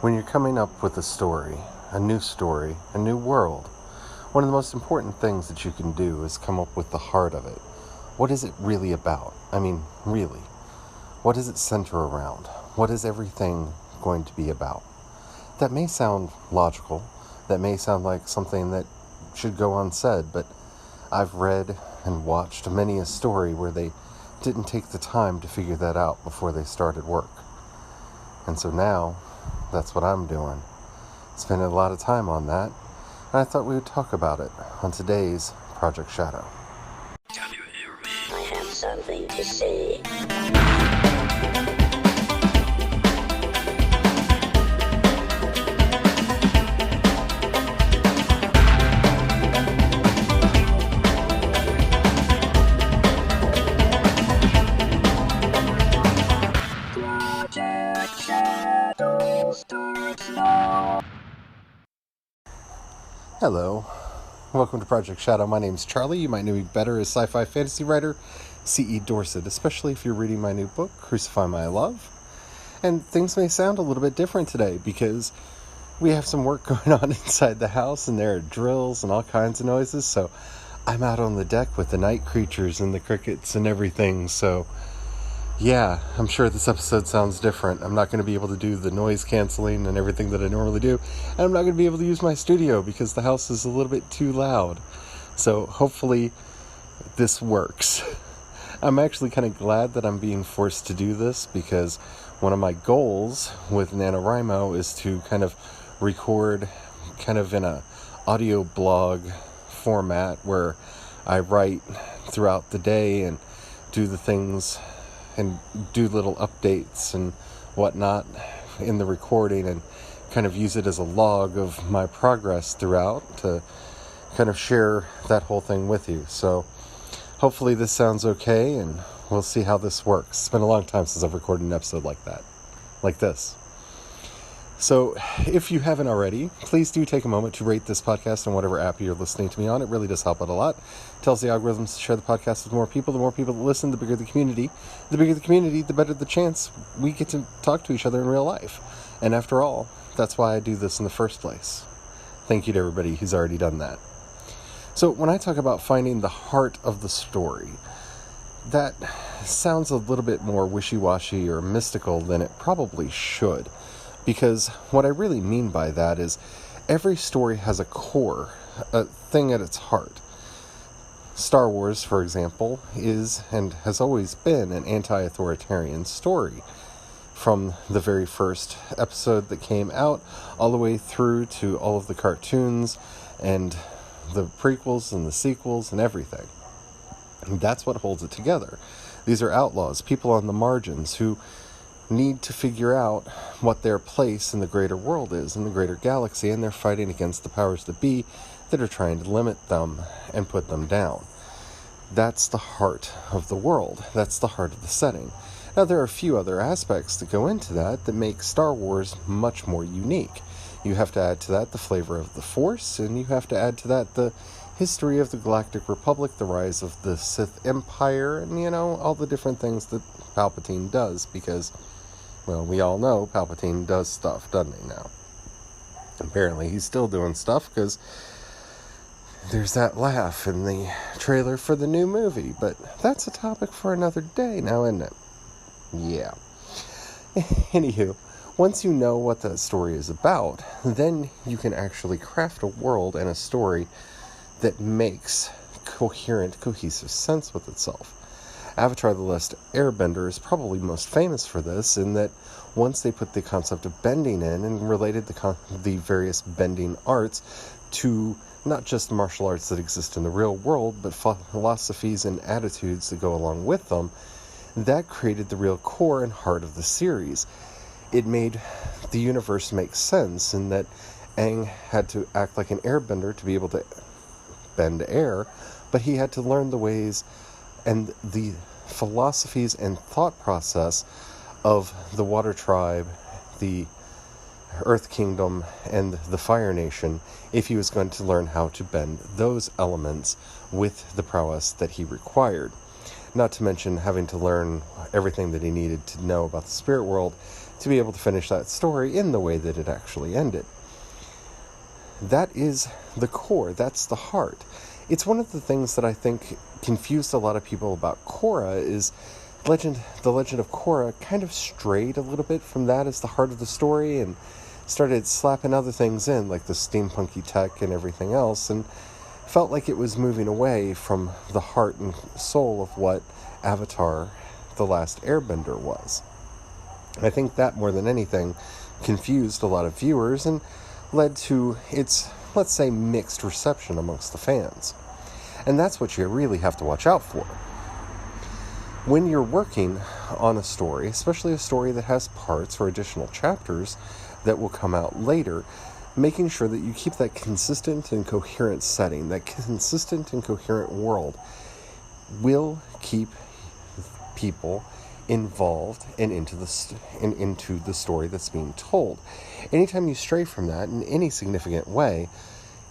When you're coming up with a story, a new world, one of the most important things that you can do is come up with the heart of it. What is it really about? I mean, really. What does it center around? What is everything going to be about? That may sound logical. That may sound like something that should go unsaid, but I've read and watched many a story where they didn't take the time to figure that out before they started work. And so now, that's what I'm doing. Spending a lot of time on that, and I thought we would talk about it on today's Project Shadow. Can you hear me? I have something to say. Project Shadow starts now. Hello, welcome to Project Shadow. My name's Charlie. You might know me better as sci-fi fantasy writer C.E. Dorset, especially if you're reading my new book, Crucify My Love. And things may sound a little bit different today because we have some work going on inside the house and there are drills and all kinds of noises, so I'm out on the deck with the night creatures and the crickets and everything, so yeah, I'm sure this episode sounds different. I'm not going to be able to do the noise canceling and everything that I normally do. And I'm not going to be able to use my studio because the house is a little bit too loud. So hopefully this works. I'm actually kind of glad that I'm being forced to do this because one of my goals with NaNoWriMo is to kind of record kind of in a audio blog format where I write throughout the day and do the things and do little updates and whatnot in the recording and kind of use it as a log of my progress throughout to kind of share that whole thing with you. So hopefully this sounds okay and we'll see how this works. It's been a long time since I've recorded an episode like that, like this. So if you haven't already, please do take a moment to rate this podcast on whatever app you're listening to me on. It really does help out a lot. It tells the algorithms to share the podcast with more people. The more people that listen, the bigger the community. The bigger the community, the better the chance we get to talk to each other in real life. And after all, that's why I do this in the first place. Thank you to everybody who's already done that. So when I talk about finding the heart of the story, that sounds a little bit more wishy-washy or mystical than it probably should. Because what I really mean by that is every story has a core, a thing at its heart. Star Wars, for example, is and has always been an anti-authoritarian story. From the very first episode that came out, all the way through to all of the cartoons and the prequels and the sequels and everything. And that's what holds it together. These are outlaws, people on the margins who need to figure out what their place in the greater world is, in the greater galaxy, and they're fighting against the powers that be that are trying to limit them and put them down. That's the heart of the world. That's the heart of the setting. Now, there are a few other aspects that go into that make Star Wars much more unique. You have to add to that the flavor of the Force, and you have to add to that the history of the Galactic Republic, the rise of the Sith Empire, and, all the different things that Palpatine does, because well, we all know Palpatine does stuff, doesn't he, now? Apparently he's still doing stuff, because there's that laugh in the trailer for the new movie, but that's a topic for another day now, isn't it? Yeah. Anywho, once you know what that story is about, then you can actually craft a world and a story that makes coherent, cohesive sense with itself. Avatar: The Last Airbender is probably most famous for this, in that once they put the concept of bending in and related the various bending arts to not just martial arts that exist in the real world, but philosophies and attitudes that go along with them, that created the real core and heart of the series. It made the universe make sense in that Aang had to act like an airbender to be able to bend air, but he had to learn the ways and the philosophies and thought process of the Water Tribe, the Earth Kingdom, and the Fire Nation if he was going to learn how to bend those elements with the prowess that he required. Not to mention having to learn everything that he needed to know about the spirit world to be able to finish that story in the way that it actually ended. That is the core, that's the heart. It's one of the things that I think confused a lot of people about Korra is the legend of Korra kind of strayed a little bit from that as the heart of the story and started slapping other things in, like the steampunky tech and everything else, and felt like it was moving away from the heart and soul of what Avatar, The Last Airbender was. I think that, more than anything, confused a lot of viewers and led to its, let's say, mixed reception amongst the fans. And that's what you really have to watch out for. When you're working on a story, especially a story that has parts or additional chapters that will come out later, making sure that you keep that consistent and coherent setting, that consistent and coherent world, will keep people involved and into the story that's being told. Anytime you stray from that in any significant way,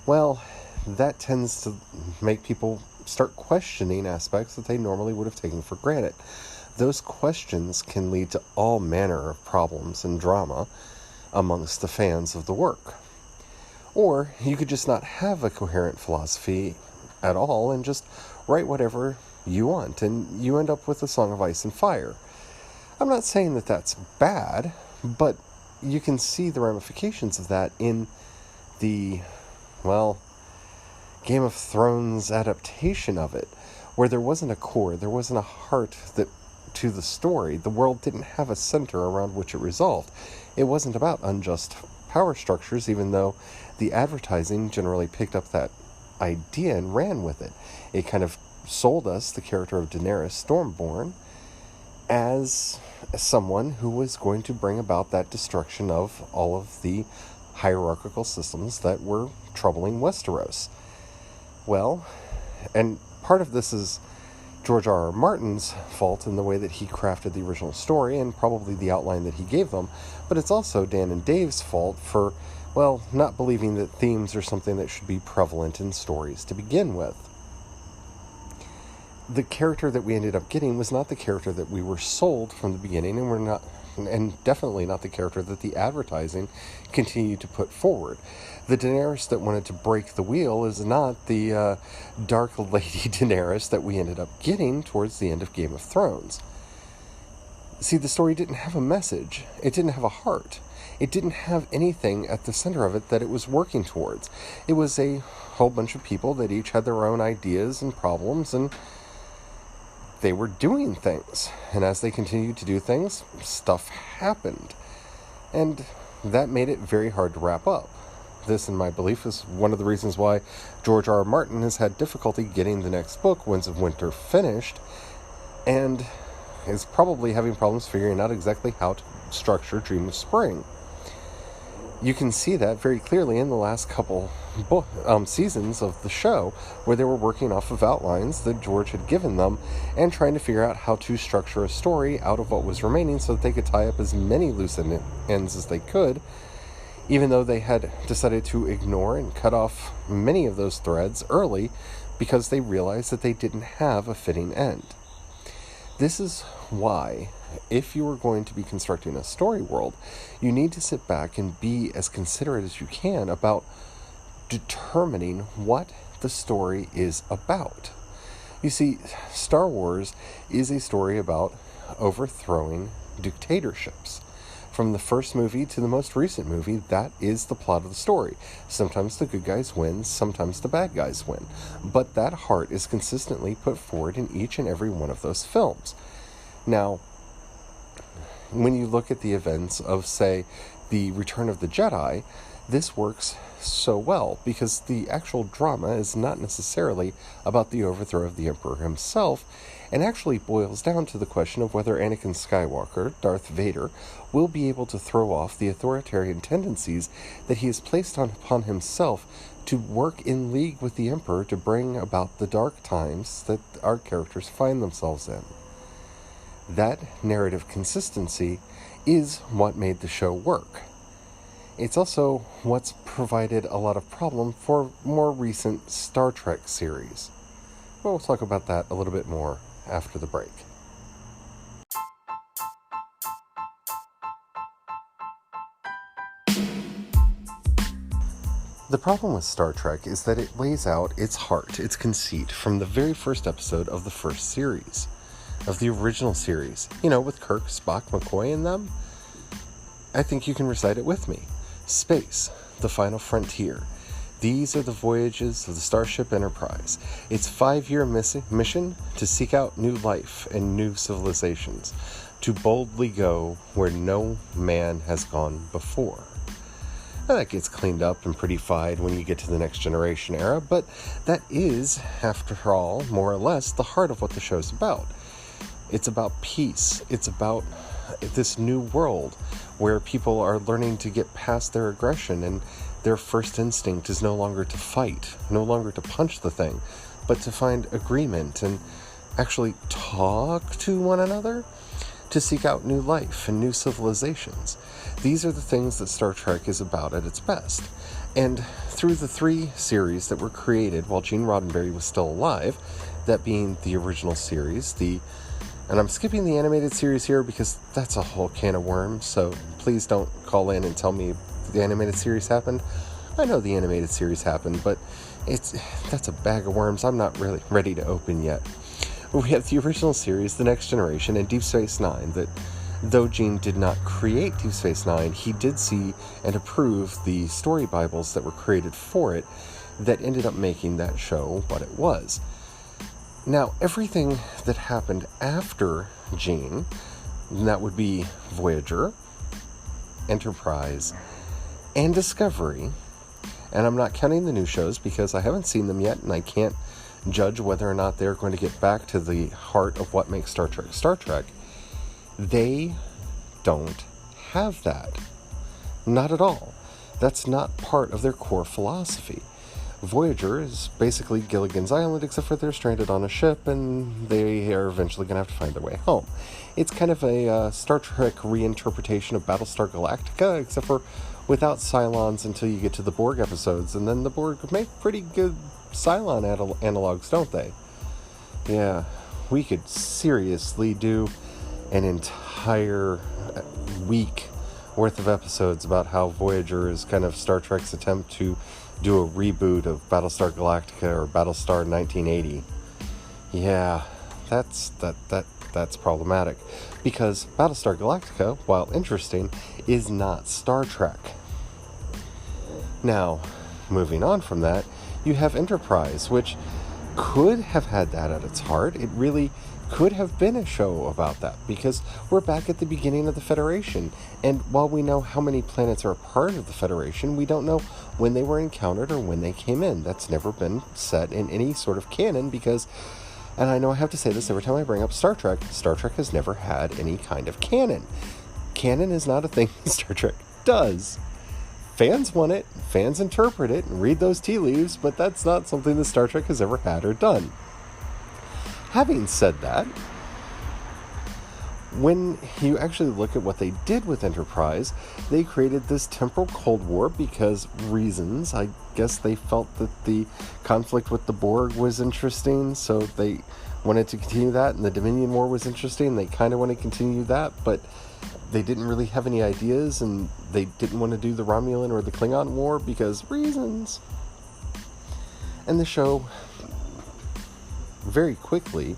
well, that tends to make people start questioning aspects that they normally would have taken for granted. Those questions can lead to all manner of problems and drama amongst the fans of the work. Or you could just not have a coherent philosophy at all and just write whatever you want, and you end up with a Song of Ice and Fire. I'm not saying that that's bad, but you can see the ramifications of that in the, Game of Thrones adaptation of it, where there wasn't a core, there wasn't a heart to the story. The world didn't have a center around which it resolved. It wasn't about unjust power structures, even though the advertising generally picked up that idea and ran with it. It kind of sold us the character of Daenerys Stormborn as someone who was going to bring about that destruction of all of the hierarchical systems that were troubling Westeros. Well, and part of this is George R.R. Martin's fault in the way that he crafted the original story and probably the outline that he gave them, but it's also Dan and Dave's fault for, not believing that themes are something that should be prevalent in stories to begin with. The character that we ended up getting was not the character that we were sold from the beginning, and definitely not the character that the advertising continued to put forward. The Daenerys that wanted to break the wheel is not the dark lady Daenerys that we ended up getting towards the end of Game of Thrones. See, the story didn't have a message. It didn't have a heart. It didn't have anything at the center of it that it was working towards. It was a whole bunch of people that each had their own ideas and problems, and they were doing things. And as they continued to do things, stuff happened. And that made it very hard to wrap up. This, in my belief, is one of the reasons why George R.R. Martin has had difficulty getting the next book, Winds of Winter, finished, and is probably having problems figuring out exactly how to structure Dream of Spring. You can see that very clearly in the last couple seasons of the show, where they were working off of outlines that George had given them and trying to figure out how to structure a story out of what was remaining so that they could tie up as many loose ends as they could, even though they had decided to ignore and cut off many of those threads early because they realized that they didn't have a fitting end. This is why, if you are going to be constructing a story world, you need to sit back and be as considerate as you can about determining what the story is about. You see, Star Wars is a story about overthrowing dictatorships. From the first movie to the most recent movie, that is the plot of the story. Sometimes the good guys win, sometimes the bad guys win. But that heart is consistently put forward in each and every one of those films. Now, when you look at the events of, say, the Return of the Jedi, this works so well because the actual drama is not necessarily about the overthrow of the Emperor himself, and actually boils down to the question of whether Anakin Skywalker, Darth Vader, will be able to throw off the authoritarian tendencies that he has placed upon himself to work in league with the Emperor to bring about the dark times that our characters find themselves in. That narrative consistency is what made the show work. It's also what's provided a lot of problem for more recent Star Trek series. But we'll talk about that a little bit more after the break. The problem with Star Trek is that it lays out its heart, its conceit, from the very first episode of the first series, of the original series. You know, with Kirk, Spock, McCoy, and them. I think you can recite it with me. Space, the final frontier. These are the voyages of the Starship Enterprise. Its 5-year mission to seek out new life and new civilizations, to boldly go where no man has gone before. Now, that gets cleaned up and prettified when you get to the Next Generation era, but that is, after all, more or less, the heart of what the show's about. It's about peace. It's about this new world where people are learning to get past their aggression, and their first instinct is no longer to fight, no longer to punch the thing, but to find agreement and actually talk to one another to seek out new life and new civilizations. These are the things that Star Trek is about at its best. And through the 3 series that were created while Gene Roddenberry was still alive, that being the original series, and I'm skipping the animated series here because that's a whole can of worms, so please don't call in and tell me the animated series happened. I know the animated series happened, but that's a bag of worms I'm not really ready to open yet. We have the original series, The Next Generation, and Deep Space Nine, that though Gene did not create Deep Space Nine, he did see and approve the story Bibles that were created for it that ended up making that show what it was. Now, everything that happened after Gene, and that would be Voyager, Enterprise, and Discovery, and I'm not counting the new shows because I haven't seen them yet and I can't judge whether or not they're going to get back to the heart of what makes Star Trek, they don't have that. Not at all. That's not part of their core philosophy. Voyager is basically Gilligan's Island, except for they're stranded on a ship and they are eventually going to have to find their way home. It's kind of a Star Trek reinterpretation of Battlestar Galactica, except for without Cylons until you get to the Borg episodes, and then the Borg make pretty good Cylon analogs, don't they? Yeah, we could seriously do an entire week worth of episodes about how Voyager is kind of Star Trek's attempt to do a reboot of Battlestar Galactica or Battlestar 1980. Yeah, that's problematic, because Battlestar Galactica, while interesting, is not Star Trek. Now, moving on from that, you have Enterprise, which could have had that at its heart. It really could have been a show about that, because we're back at the beginning of the Federation, and while we know how many planets are a part of the Federation, we don't know when they were encountered or when they came in. That's never been set in any sort of canon, because, and I know I have to say this every time I bring up Star Trek has never had any kind of canon. Canon is not a thing Star Trek does. Fans want it, fans interpret it, and read those tea leaves, but that's not something that Star Trek has ever had or done. Having said that, when you actually look at what they did with Enterprise, they created this temporal Cold War because reasons. I guess they felt that the conflict with the Borg was interesting, so they wanted to continue that, and the Dominion War was interesting. They kind of want to continue that, but they didn't really have any ideas, and they didn't want to do the Romulan or the Klingon War because reasons. And the show very quickly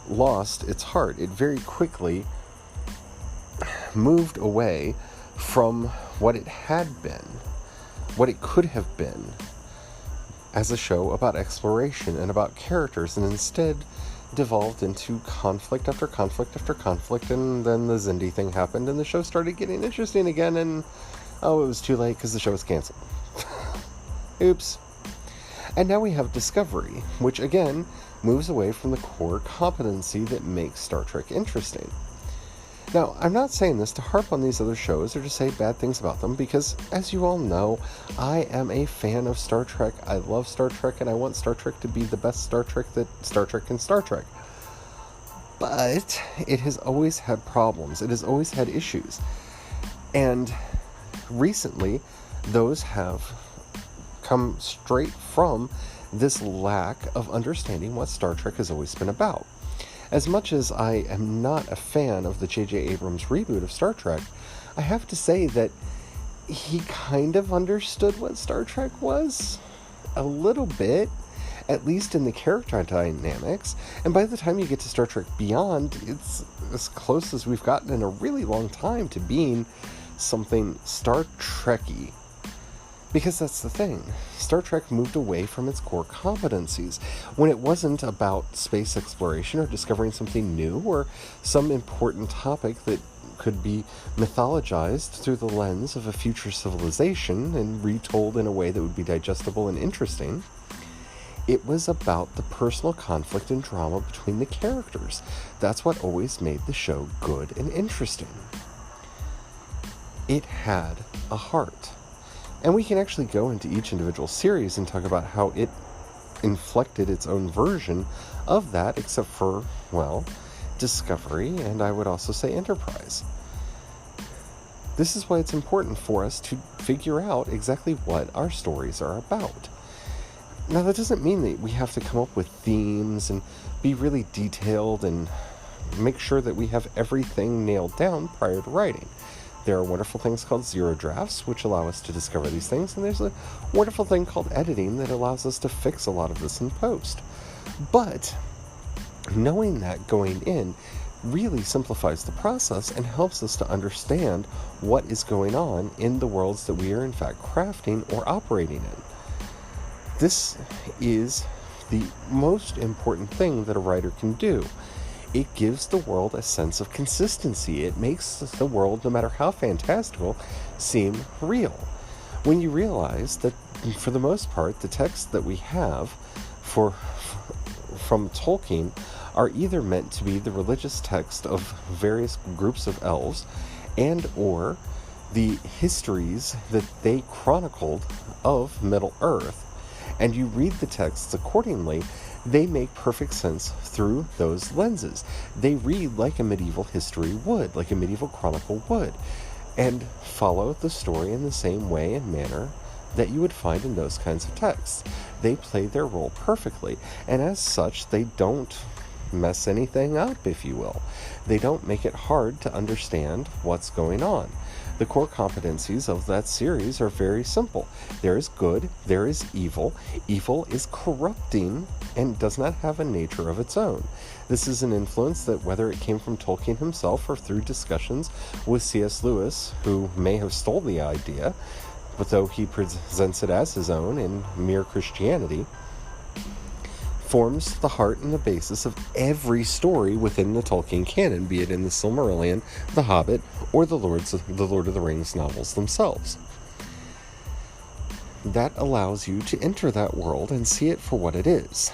lost its heart. It very quickly moved away from what it had been, what it could have been as a show about exploration and about characters, and instead devolved into conflict after conflict after conflict, and then the Xindi thing happened and the show started getting interesting again, and it was too late because the show was canceled. Oops. And now we have Discovery, which again moves away from the core competency that makes Star Trek interesting. Now, I'm not saying this to harp on these other shows or to say bad things about them, because, as you all know, I am a fan of Star Trek. I love Star Trek, and I want Star Trek to be the best Star Trek that Star Trek can Star Trek. But it has always had problems. It has always had issues. And recently, those have come straight from this lack of understanding what Star Trek has always been about. As much as I am not a fan of the J.J. Abrams reboot of Star Trek, I have to say that he kind of understood what Star Trek was. A little bit. At least in the character dynamics. And by the time you get to Star Trek Beyond, it's as close as we've gotten in a really long time to being something Star Trek-y. Because that's the thing. Star Trek moved away from its core competencies. When it wasn't about space exploration or discovering something new or some important topic that could be mythologized through the lens of a future civilization and retold in a way that would be digestible and interesting, it was about the personal conflict and drama between the characters. That's what always made the show good and interesting. It had a heart. And we can actually go into each individual series and talk about how it inflected its own version of that, except for, well, Discovery, and I would also say Enterprise. This is why it's important for us to figure out exactly what our stories are about. Now, that doesn't mean that we have to come up with themes and be really detailed and make sure that we have everything nailed down prior to writing. There are wonderful things called zero drafts, which allow us to discover these things, and there's a wonderful thing called editing that allows us to fix a lot of this in post. But knowing that going in really simplifies the process and helps us to understand what is going on in the worlds that we are in fact crafting or operating in. This is the most important thing that a writer can do. It gives the world a sense of consistency. It makes the world, no matter how fantastical, seem real. When you realize that, for the most part, the texts that we have from Tolkien are either meant to be the religious text of various groups of elves and or the histories that they chronicled of Middle-earth, and you read the texts accordingly, they make perfect sense through those lenses. They read like a medieval history would, like a medieval chronicle would, and follow the story in the same way and manner that you would find in those kinds of texts. They play their role perfectly, and as such, they don't mess anything up, if you will. They don't make it hard to understand what's going on. The core competencies of that series are very simple. There is good, there is evil. Evil is corrupting and does not have a nature of its own. This is an influence that, whether it came from Tolkien himself or through discussions with C.S. Lewis, who may have stole the idea, but though he presents it as his own in Mere Christianity, forms the heart and the basis of every story within the Tolkien canon, be it in the Silmarillion, The Hobbit, or the Lord of the Rings novels themselves. That allows you to enter that world and see it for what it is.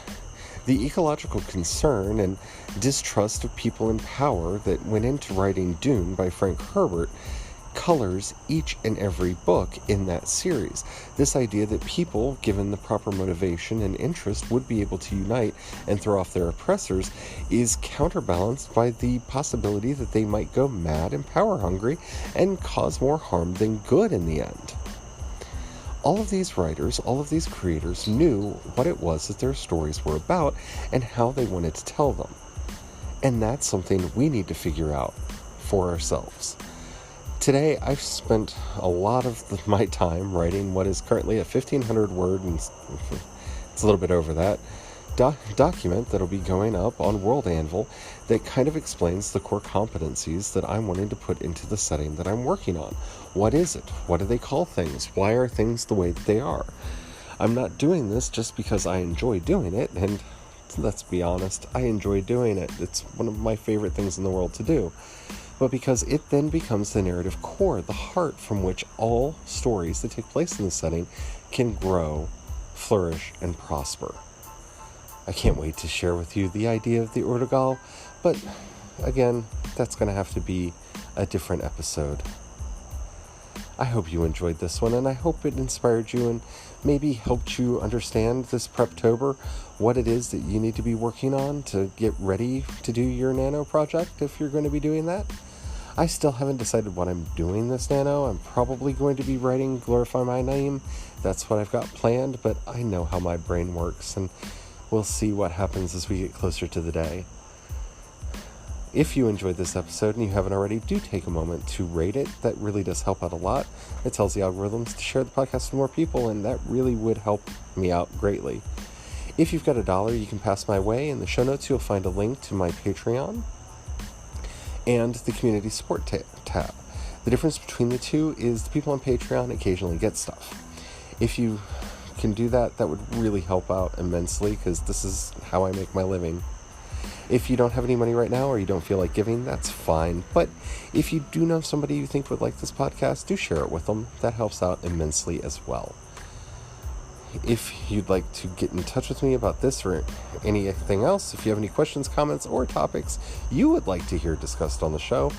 The ecological concern and distrust of people in power that went into writing Dune by Frank Herbert colors each and every book in that series. This idea that people, given the proper motivation and interest, would be able to unite and throw off their oppressors is counterbalanced by the possibility that they might go mad and power hungry and cause more harm than good in the end. All of these writers, all of these creators knew what it was that their stories were about and how they wanted to tell them. And that's something we need to figure out for ourselves. Today, I've spent a lot of my time writing what is currently a 1,500 word, and it's a little bit over that, document that'll be going up on World Anvil that kind of explains the core competencies that I'm wanting to put into the setting that I'm working on. What is it? What do they call things? Why are things the way that they are? I'm not doing this just because I enjoy doing it, and let's be honest, I enjoy doing it. It's one of my favorite things in the world to do. But because it then becomes the narrative core, the heart from which all stories that take place in the setting can grow, flourish, and prosper. I can't wait to share with you the idea of the Urdagal, but again, that's going to have to be a different episode. I hope you enjoyed this one, and I hope it inspired you and maybe helped you understand this Preptober, what it is that you need to be working on to get ready to do your nano project if you're going to be doing that. I still haven't decided what I'm doing this nano. I'm probably going to be writing Glorify My Name. That's what I've got planned, but I know how my brain works, and we'll see what happens as we get closer to the day. If you enjoyed this episode and you haven't already, do take a moment to rate it. That really does help out a lot. It tells the algorithms to share the podcast with more people, and that really would help me out greatly. If you've got $1 you can pass my way, in the show notes you'll find a link to my Patreon and the community support tab. The difference between the two is the people on Patreon occasionally get stuff. If you can do that, that would really help out immensely, because this is how I make my living. If you don't have any money right now or you don't feel like giving, that's fine. But if you do know somebody you think would like this podcast, do share it with them. That helps out immensely as well. If you'd like to get in touch with me about this or anything else, if you have any questions, comments, or topics you would like to hear discussed on the show,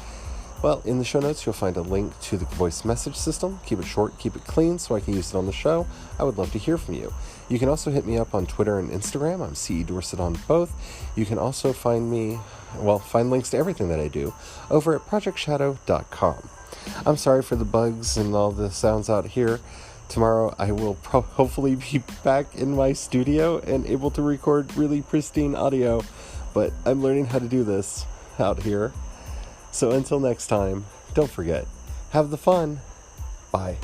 well, in the show notes you'll find a link to the voice message system. Keep it short, keep it clean, so I can use it on the show. I would love to hear from you. You can also hit me up on Twitter and Instagram. I'm CE Dorset on both. You can also find links to everything that I do over at projectshadow.com. I'm sorry for the bugs and all the sounds out here. Tomorrow I will hopefully be back in my studio and able to record really pristine audio, but I'm learning how to do this out here. So until next time, don't forget, have the fun. Bye.